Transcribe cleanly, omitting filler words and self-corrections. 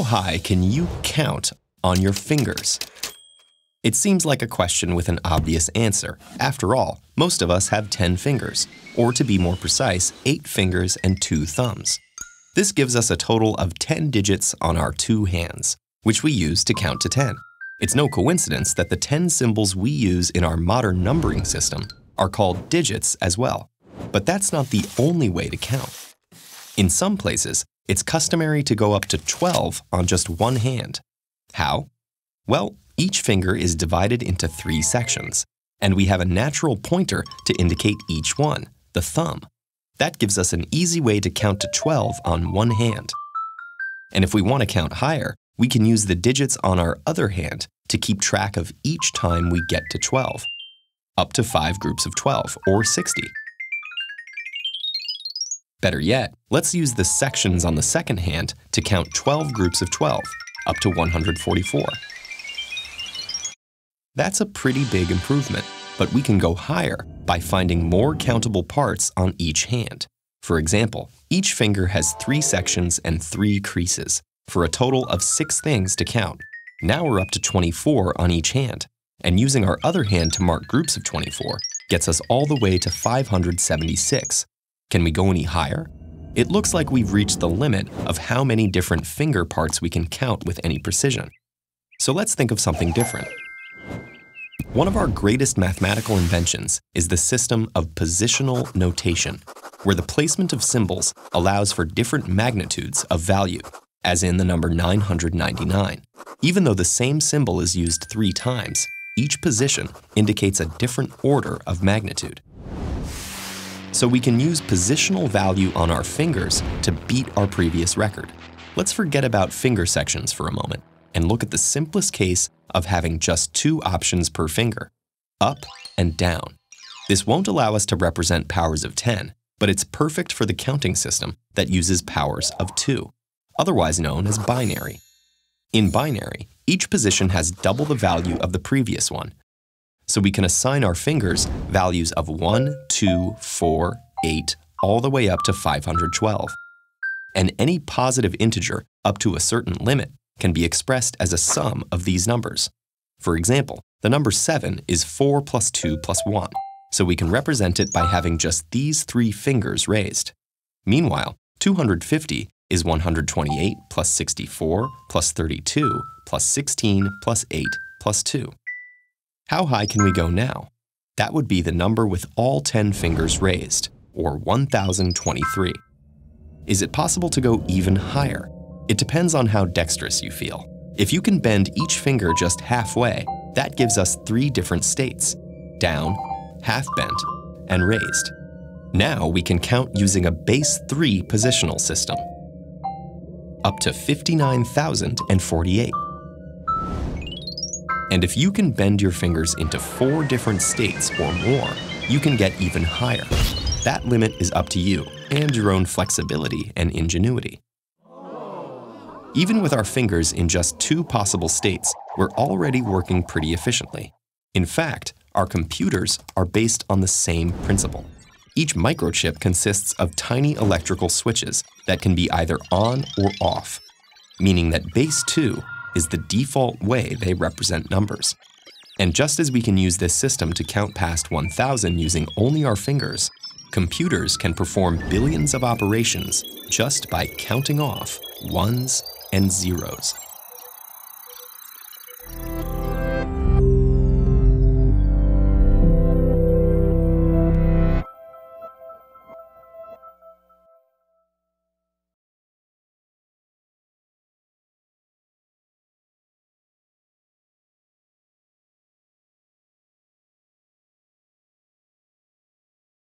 How high can you count on your fingers? It seems like a question with an obvious answer. After all, most of us have 10 fingers, or to be more precise, 8 fingers and 2 thumbs. This gives us a total of 10 digits on our 2 hands, which we use to count to 10. It's no coincidence that the 10 symbols we use in our modern numbering system are called digits as well. But that's not the only way to count. In some places, it's customary to go up to 12 on just one hand. How? Well, each finger is divided into 3 sections, and we have a natural pointer to indicate each one, the thumb. That gives us an easy way to count to 12 on one hand. And if we want to count higher, we can use the digits on our other hand to keep track of each time we get to 12, up to 5 groups of 12, or 60. Better yet, let's use the sections on the second hand to count 12 groups of 12, up to 144. That's a pretty big improvement, but we can go higher by finding more countable parts on each hand. For example, each finger has 3 sections and 3 creases, for a total of 6 things to count. Now we're up to 24 on each hand, and using our other hand to mark groups of 24 gets us all the way to 576. Can we go any higher? It looks like we've reached the limit of how many different finger parts we can count with any precision. So let's think of something different. One of our greatest mathematical inventions is the system of positional notation, where the placement of symbols allows for different magnitudes of value, as in the number 999. Even though the same symbol is used 3 times, each position indicates a different order of magnitude. So we can use positional value on our fingers to beat our previous record. Let's forget about finger sections for a moment and look at the simplest case of having just 2 options per finger, up and down. This won't allow us to represent powers of 10, but it's perfect for the counting system that uses powers of 2, otherwise known as binary. In binary, each position has double the value of the previous one, so we can assign our fingers values of 1, 2, 4, 8, all the way up to 512. And any positive integer up to a certain limit can be expressed as a sum of these numbers. For example, the number 7 is 4 plus 2 plus 1, so we can represent it by having just these 3 fingers raised. Meanwhile, 250 is 128 plus 64 plus 32 plus 16 plus 8 plus 2. How high can we go now? That would be the number with all 10 fingers raised, or 1023. Is it possible to go even higher? It depends on how dexterous you feel. If you can bend each finger just halfway, that gives us 3 different states: down, half bent, and raised. Now we can count using a base 3 positional system, up to 59,048. And if you can bend your fingers into 4 different states or more, you can get even higher. That limit is up to you and your own flexibility and ingenuity. Even with our fingers in just 2 possible states, we're already working pretty efficiently. In fact, our computers are based on the same principle. Each microchip consists of tiny electrical switches that can be either on or off, meaning that base 2 is the default way they represent numbers. And just as we can use this system to count past 1,000 using only our fingers, computers can perform billions of operations just by counting off ones and zeros.